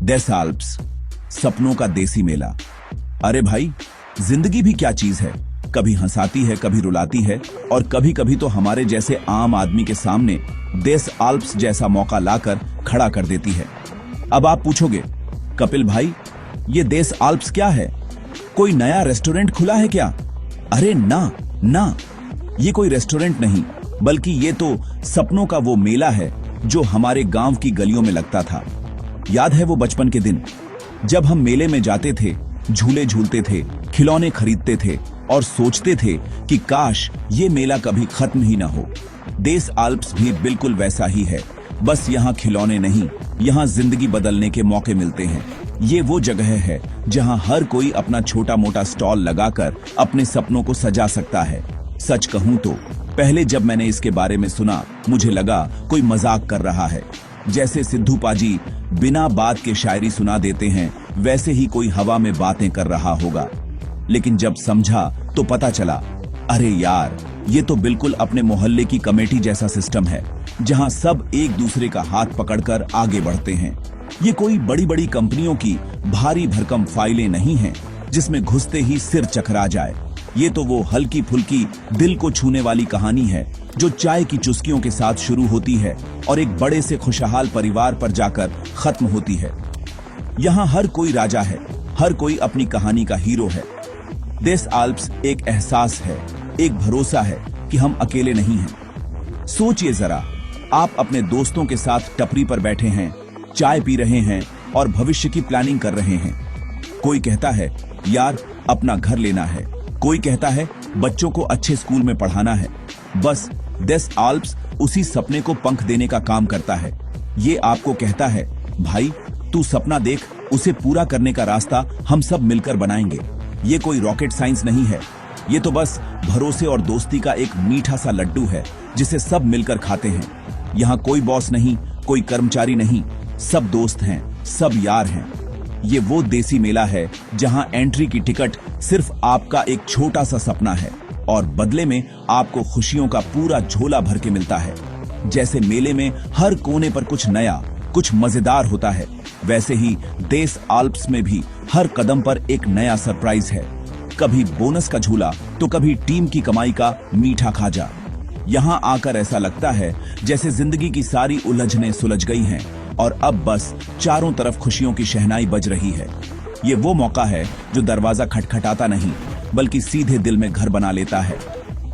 डेस Alps, सपनों का देसी मेला। अरे भाई, जिंदगी भी क्या चीज है, कभी हंसाती है, कभी रुलाती है, और कभी कभी तो हमारे जैसे आम आदमी के सामने डेस आल्प्स जैसा मौका लाकर खड़ा कर देती है। अब आप पूछोगे, कपिल भाई, ये डेस आल्प्स क्या है? कोई नया रेस्टोरेंट खुला है क्या? अरे ना, ये कोई रेस्टोरेंट नहीं, बल्कि ये तो सपनों का वो मेला है जो हमारे गांव की गलियों में लगता था। याद है वो बचपन के दिन, जब हम मेले में जाते थे, झूले झूलते थे, खिलौने खरीदते थे और सोचते थे कि काश ये मेला कभी खत्म ही ना हो। डेस आल्प्स भी बिल्कुल वैसा ही है, बस यहाँ खिलौने नहीं, यहाँ जिंदगी बदलने के मौके मिलते हैं। ये वो जगह है जहाँ हर कोई अपना छोटा मोटा स्टॉल लगाकर अपने सपनों को सजा सकता है। सच कहूँ तो पहले जब मैंने इसके बारे में सुना, मुझे लगा कोई मजाक कर रहा है, जैसे सिद्धू पाजी बिना बात के शायरी सुना देते हैं, वैसे ही कोई हवा में बातें कर रहा होगा। लेकिन जब समझा तो पता चला, अरे यार, ये तो बिल्कुल अपने मोहल्ले की कमेटी जैसा सिस्टम है, जहां सब एक दूसरे का हाथ पकड़कर आगे बढ़ते हैं। ये कोई बड़ी बड़ी कंपनियों की भारी भरकम फाइलें नहीं हैं, जिसमें घुसते ही सिर चकरा जाए। ये तो वो हल्की फुल्की दिल को छूने वाली कहानी है, जो चाय की चुस्कियों के साथ शुरू होती है और एक बड़े से खुशहाल परिवार पर जाकर खत्म होती है। यहाँ हर कोई राजा है, हर कोई अपनी कहानी का हीरो है। डेस आल्प्स एक एहसास है, एक भरोसा है कि हम अकेले नहीं हैं। सोचिए जरा, आप अपने दोस्तों के साथ टपरी पर बैठे हैं, चाय पी रहे हैं और भविष्य की प्लानिंग कर रहे हैं। कोई कहता है यार अपना घर लेना है, कोई कहता है बच्चों को अच्छे स्कूल में पढ़ाना है। बस डेस आल्प्स उसी सपने को पंख देने का काम करता है। ये आपको कहता है, भाई तू सपना देख, उसे पूरा करने का रास्ता हम सब मिलकर बनाएंगे। ये कोई रॉकेट साइंस नहीं है, ये तो बस भरोसे और दोस्ती का एक मीठा सा लड्डू है, जिसे सब मिलकर खाते हैं। यहाँ कोई बॉस नहीं, कोई कर्मचारी नहीं, सब दोस्त हैं, सब यार हैं। ये वो देसी मेला है जहां एंट्री की टिकट सिर्फ आपका एक छोटा सा सपना है और बदले में आपको खुशियों का पूरा झोला भर के मिलता है। जैसे मेले में हर कोने पर कुछ नया, कुछ मजेदार होता है, वैसे ही डेस आल्प्स में भी हर कदम पर एक नया सरप्राइज है। कभी बोनस का झूला तो कभी टीम की कमाई का मीठा खाजा। यहाँ आकर ऐसा लगता है जैसे जिंदगी की सारी उलझनें सुलझ गई हैं और अब बस चारों तरफ खुशियों की शहनाई बज रही है। ये वो मौका है जो दरवाजा खटखटाता नहीं, बल्कि सीधे दिल में घर बना लेता है।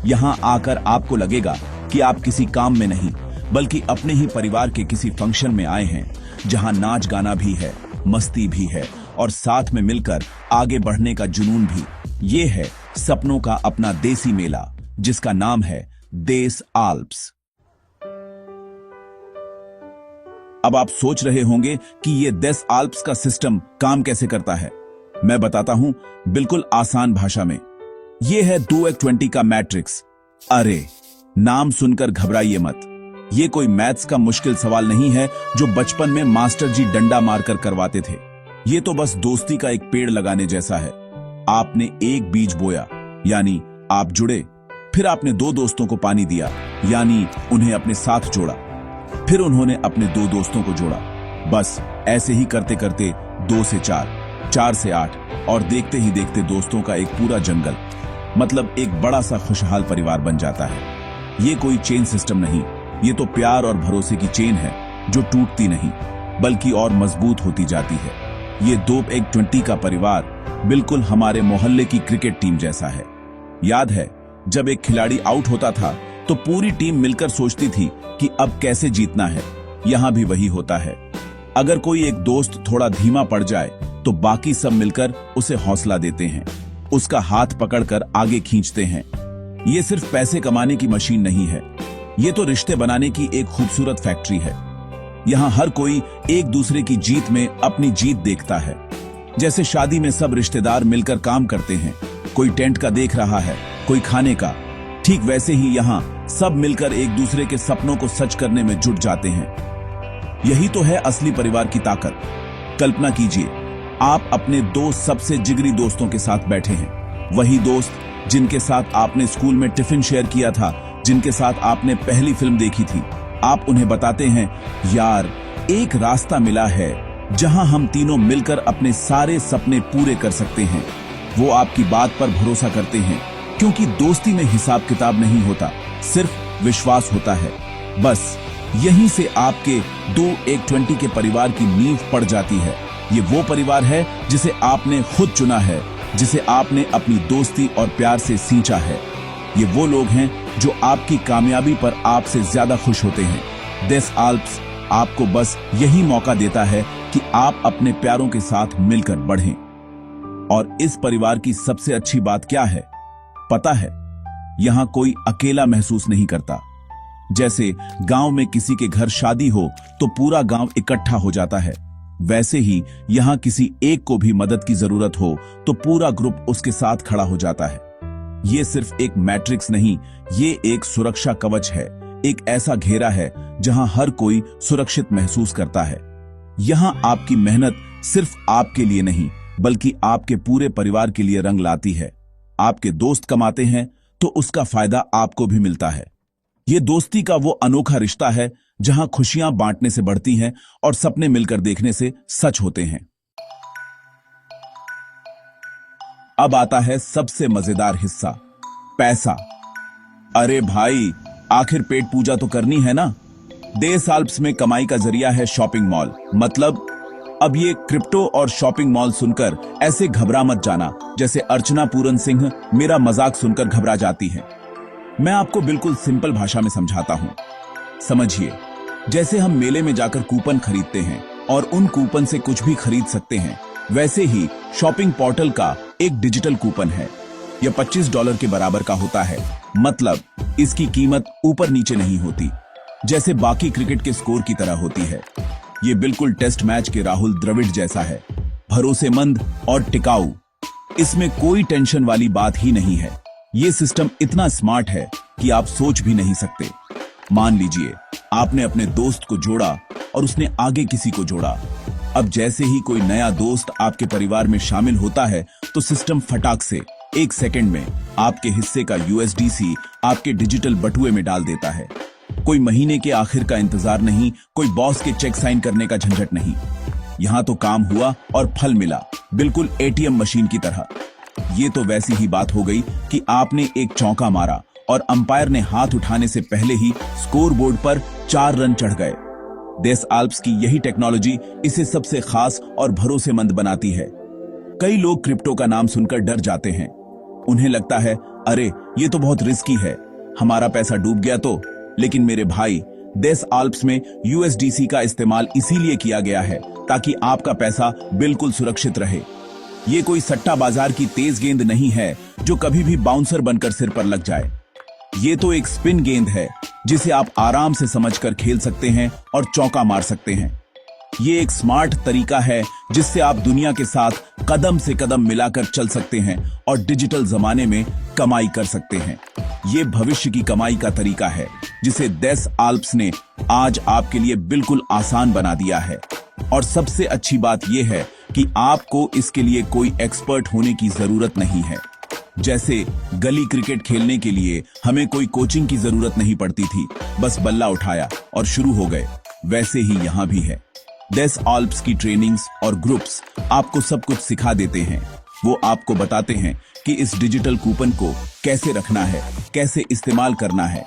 यहाँ आकर आपको लगेगा कि आप किसी काम में नहीं, बल्कि अपने ही परिवार के किसी फंक्शन में आए हैं, जहाँ नाच गाना भी है, मस्ती भी है और साथ में मिलकर आगे बढ़ने का जुनून भी। ये है सपनों का अपना देसी मेला, जिसका नाम है डेस आल्प्स। अब आप सोच रहे होंगे कि ये डेस आल्प्स का सिस्टम काम कैसे करता है। मैं बताता हूं बिल्कुल आसान भाषा में। ये है 2x20 का मैट्रिक्स। अरे नाम सुनकर घबराइए मत, ये कोई मैथ्स का मुश्किल सवाल नहीं है जो बचपन में मास्टर जी डंडा मारकर करवाते थे। ये तो बस दोस्ती का एक पेड़ लगाने जैसा है। आपने एक बीज बोया, यानी आप जुड़े, फिर आपने दो दोस्तों को पानी दिया, यानी उन्हें अपने साथ जोड़ा, फिर उन्होंने अपने दो दोस्तों को जोड़ा। बस ऐसे ही करते करते 2 से 4, 4 से 8 और देखते ही देखते दोस्तों का एक पूरा जंगल, मतलब एक बड़ा सा खुशहाल परिवार बन जाता है। ये कोई चेन सिस्टम नहीं, ये तो प्यार और भरोसे की चेन है जो टूटती नहीं, बल्कि और मजबूत होती जाती है। ये 2x20 का परिवार बिल्कुल हमारे मोहल्ले की क्रिकेट टीम जैसा है। याद है जब एक खिलाड़ी आउट होता था तो पूरी टीम मिलकर सोचती थी कि अब कैसे जीतना है। यहाँ भी वही होता है। अगर कोई एक दोस्त थोड़ा धीमा पड़ जाए तो बाकी सब मिलकर उसे हौसला देते हैं, उसका हाथ पकड़कर आगे खींचते हैं। ये सिर्फ पैसे कमाने की मशीन नहीं है, ये तो रिश्ते बनाने की एक खूबसूरत फैक्ट्री है। यहाँ हर कोई एक दूसरे की जीत में अपनी जीत देखता है। जैसे शादी में सब रिश्तेदार मिलकर काम करते हैं, कोई टेंट का देख रहा है, कोई खाने का, ठीक वैसे ही यहाँ सब मिलकर एक दूसरे के सपनों को सच करने में जुट जाते हैं। यही तो है असली परिवार की ताकत। कल्पना कीजिए, आप अपने 2 सबसे जिगरी दोस्तों के साथ बैठे हैं, वही दोस्त जिनके साथ आपने स्कूल में टिफिन शेयर किया था, जिनके साथ आपने पहली फिल्म देखी थी। आप उन्हें बताते हैं, यार एक रास्ता मिला है, जहां हम तीनों मिलकर अपने सारे सपने पूरे कर सकते हैं। वो आपकी बात पर भरोसा करते हैं, क्योंकि दोस्ती में हिसाब किताब नहीं होता, सिर्फ विश्वास होता है। बस यहीं से आपके 2-1-20 के परिवार की नींव पड़ जाती है। ये वो परिवार है जिसे आपने खुद चुना है, जिसे आपने अपनी दोस्ती और प्यार से सींचा है। ये वो लोग हैं जो आपकी कामयाबी पर आपसे ज्यादा खुश होते हैं। देस आल्प्स आपको बस यही मौका देता है कि आप अपने प्यारों के साथ मिलकर बढ़ें। और इस परिवार की सबसे अच्छी बात क्या है पता है? यहां कोई अकेला महसूस नहीं करता। जैसे गांव में किसी के घर शादी हो तो पूरा गांव इकट्ठा हो जाता है, वैसे ही यहां किसी एक को भी मदद की जरूरत हो तो पूरा ग्रुप उसके साथ खड़ा हो जाता है। ये सिर्फ एक मैट्रिक्स नहीं, ये एक सुरक्षा कवच है, एक ऐसा घेरा है जहां हर कोई सुरक्षित महसूस करता है। यहां आपकी मेहनत सिर्फ आपके लिए नहीं, बल्कि आपके पूरे परिवार के लिए रंग लाती है। आपके दोस्त कमाते हैं तो उसका फायदा आपको भी मिलता है। ये दोस्ती का वो अनोखा रिश्ता है जहां खुशियां बांटने से बढ़ती हैं और सपने मिलकर देखने से सच होते हैं। अब आता है सबसे मजेदार हिस्सा, पैसा। अरे भाई, आखिर पेट पूजा तो करनी है ना। देस आल्प्स में कमाई का जरिया है शॉपिंग मॉल। मतलब अब ये क्रिप्टो और शॉपिंग मॉल सुनकर ऐसे घबरा मत जाना जैसे अर्चना पूरन सिंह मेरा मजाक सुनकर घबरा जाती है। मैं आपको बिल्कुल सिंपल भाषा में समझाता हूं। समझिए, जैसे हम मेले में जाकर कूपन खरीदते हैं और उन कूपन से कुछ भी खरीद सकते हैं, वैसे ही शॉपिंग पोर्टल का एक डिजिटल कूपन है। यह $25 के बराबर का होता है। मतलब इसकी कीमत ऊपर नीचे नहीं होती, जैसे बाकी क्रिकेट के स्कोर की तरह होती है। ये बिल्कुल टेस्ट मैच के राहुल द्रविड़ जैसा है, भरोसेमंद और टिकाऊ। इसमें कोई टेंशन वाली बात ही नहीं है। ये सिस्टम इतना स्मार्ट है कि आप सोच भी नहीं सकते। मान लीजिए आपने अपने दोस्त को जोड़ा और उसने आगे किसी को जोड़ा। अब जैसे ही कोई नया दोस्त आपके परिवार में शामिल होता है तो सिस्टम फटाक से 1 सेकंड में आपके हिस्से का USDC आपके डिजिटल बटुए में डाल देता है। कोई महीने के आखिर का इंतजार नहीं, कोई बॉस के चेक साइन करने का झंझट नहीं। यहां तो काम हुआ और फल मिला, बिल्कुल ATM मशीन की तरह। ये तो वैसी ही बात हो गई कि आपने एक चौका मारा और अंपायर ने हाथ उठाने से पहले ही स्कोरबोर्ड पर 4 रन चढ़ गए। देस आल्प्स की यही टेक्नोलॉजी इसे सबसे खास और भरोसेमंद बनाती है। कई लोग क्रिप्टो का नाम सुनकर डर जाते हैं। उन्हें लगता है, अरे ये तो बहुत रिस्की है, हमारा पैसा डूब गया तो। लेकिन मेरे भाई, देस आल्प्स में USDC का इस्तेमाल इसीलिए किया गया है ताकि आपका पैसा बिल्कुल सुरक्षित रहे। ये कोई सट्टा बाजार की तेज गेंद नहीं है जो कभी भी बाउंसर बनकर सिर पर लग जाए। ये तो एक स्पिन गेंद है जिसे आप आराम से समझकर खेल सकते हैं और चौका मार सकते हैं। ये एक स्मार्ट तरीका है जिससे आप दुनिया के साथ कदम से कदम मिलाकर चल सकते हैं और डिजिटल जमाने में कमाई कर सकते हैं। ये भविष्य की कमाई का तरीका है जिसे देस आल्प्स ने आज आपके लिए बिल्कुल आसान बना दिया है। और सबसे अच्छी बात यह है कि आपको इसके लिए कोई एक्सपर्ट होने की जरूरत नहीं है। जैसे गली क्रिकेट खेलने के लिए हमें कोई कोचिंग की जरूरत नहीं पड़ती थी, बस बल्ला उठाया और शुरू हो गए, वैसे ही यहां भी है। देस आल्प्स की ट्रेनिंग्स और ग्रुप्स आपको सब कुछ सिखा देते हैं। वो आपको बताते हैं कि इस डिजिटल कूपन को कैसे रखना है, कैसे इस्तेमाल करना है।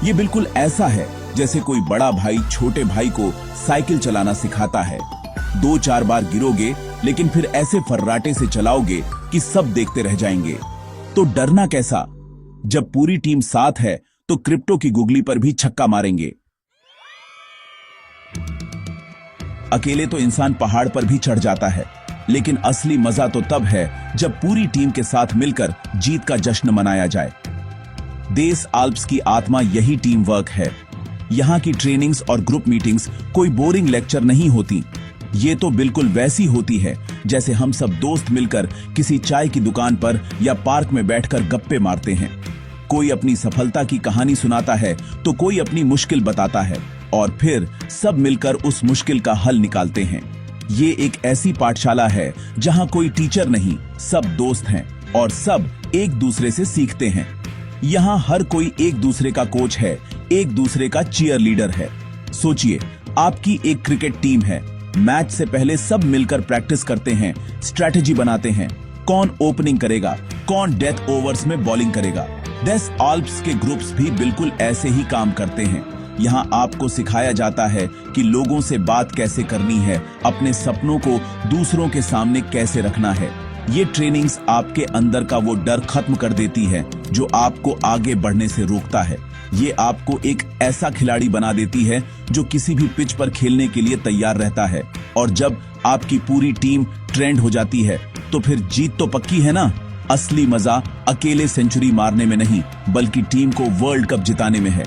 ये बिल्कुल ऐसा है जैसे कोई बड़ा भाई छोटे भाई को साइकिल चलाना सिखाता है। 2-4 बार गिरोगे, लेकिन फिर ऐसे फर्राटे से चलाओगे कि सब देखते रह जाएंगे। तो डरना कैसा? जब पूरी टीम साथ है तो क्रिप्टो की गुगली पर भी छक्का मारेंगे। अकेले तो इंसान पहाड़ पर भी चढ़ जाता है, लेकिन असली मजा तो तब है जब पूरी टीम के साथ मिलकर जीत का जश्न मनाया जाए। देस आल्प्स की आत्मा यही टीम वर्क है। यहाँ की ट्रेनिंग्स और ग्रुप मीटिंग्स कोई बोरिंग लेक्चर नहीं होती। ये तो बिल्कुल वैसी होती है जैसे हम सब दोस्त मिलकर किसी चाय की दुकान पर या पार्क में बैठकर गप्पे मारते हैं। कोई अपनी सफलता की कहानी सुनाता है तो कोई अपनी मुश्किल बताता है और फिर सब मिलकर उस मुश्किल का हल निकालते हैं। ये एक ऐसी पाठशाला है जहां कोई टीचर नहीं, सब दोस्त हैं और सब एक दूसरे से सीखते हैं। यहाँ हर कोई एक दूसरे का कोच है, एक दूसरे का चीयर लीडर है। सोचिए, आपकी एक क्रिकेट टीम है, मैच से पहले सब मिलकर प्रैक्टिस करते हैं, स्ट्रैटेजी बनाते हैं, कौन ओपनिंग करेगा, कौन डेथ ओवर्स में बॉलिंग करेगा। डेस आल्प्स के ग्रुप्स भी बिल्कुल ऐसे ही काम करते हैं। यहाँ आपको सिखाया जाता है कि लोगों से बात कैसे करनी है, अपने सपनों को दूसरों के सामने कैसे रखना है। ये ट्रेनिंग्स आपके अंदर का वो डर खत्म कर देती है जो आपको आगे बढ़ने से रोकता है। ये आपको एक ऐसा खिलाड़ी बना देती है जो किसी भी पिच पर खेलने के लिए तैयार रहता है। और जब आपकी पूरी टीम ट्रेंड हो जाती है तो फिर जीत तो पक्की है ना। असली मजा अकेले सेंचुरी मारने में नहीं, बल्कि टीम को वर्ल्ड कप जिताने में है।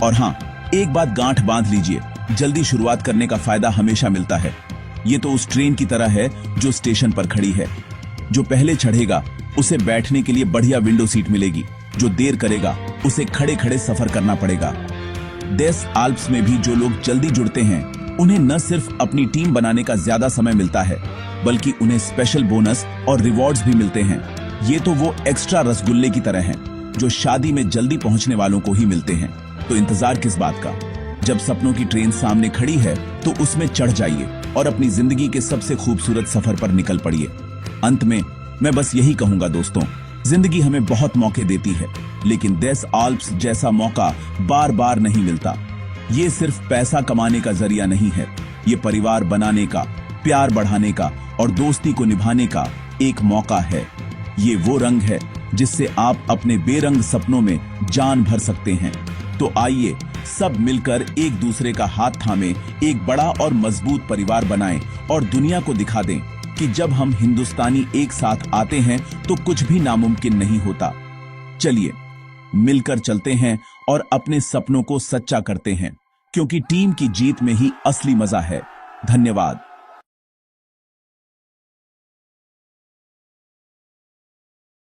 और हाँ, एक बात गांठ बांध लीजिए, जल्दी शुरुआत करने का फायदा हमेशा मिलता है। ये तो उस ट्रेन की तरह है जो स्टेशन पर खड़ी है। जो पहले चढ़ेगा उसे बैठने के लिए बढ़िया विंडो सीट मिलेगी, जो देर करेगा उसे खड़े खड़े सफर करना पड़ेगा। डेस आल्प्स में भी जो लोग जल्दी जुड़ते हैं उन्हें न सिर्फ अपनी टीम बनाने का ज्यादा समय मिलता है, बल्कि उन्हें स्पेशल बोनस और रिवॉर्ड्स भी मिलते हैं। ये तो वो एक्स्ट्रा रसगुल्ले की तरह हैं जो शादी में जल्दी पहुंचने वालों को ही मिलते हैं। तो इंतजार किस बात का? जब सपनों की ट्रेन सामने खड़ी है तो उसमें चढ़ जाइए और अपनी जिंदगी के सबसे खूबसूरत सफर पर निकल पड़िए। अंत में मैं बस यही कहूंगा दोस्तों, जिंदगी हमें बहुत मौके देती है, लेकिन डेस आल्प्स जैसा मौका बार बार नहीं मिलता। ये सिर्फ पैसा कमाने का जरिया नहीं है, ये परिवार बनाने का, प्यार बढ़ाने का और दोस्ती को निभाने का एक मौका है। ये वो रंग है जिससे आप अपने बेरंग सपनों में जान भर सकते हैं। तो आइए सब मिलकर एक दूसरे का हाथ थामे एक बड़ा और मजबूत परिवार बनाएं और दुनिया को दिखा दें कि जब हम हिंदुस्तानी एक साथ आते हैं तो कुछ भी नामुमकिन नहीं होता। चलिए मिलकर चलते हैं और अपने सपनों को सच्चा करते हैं, क्योंकि टीम की जीत में ही असली मजा है। धन्यवाद।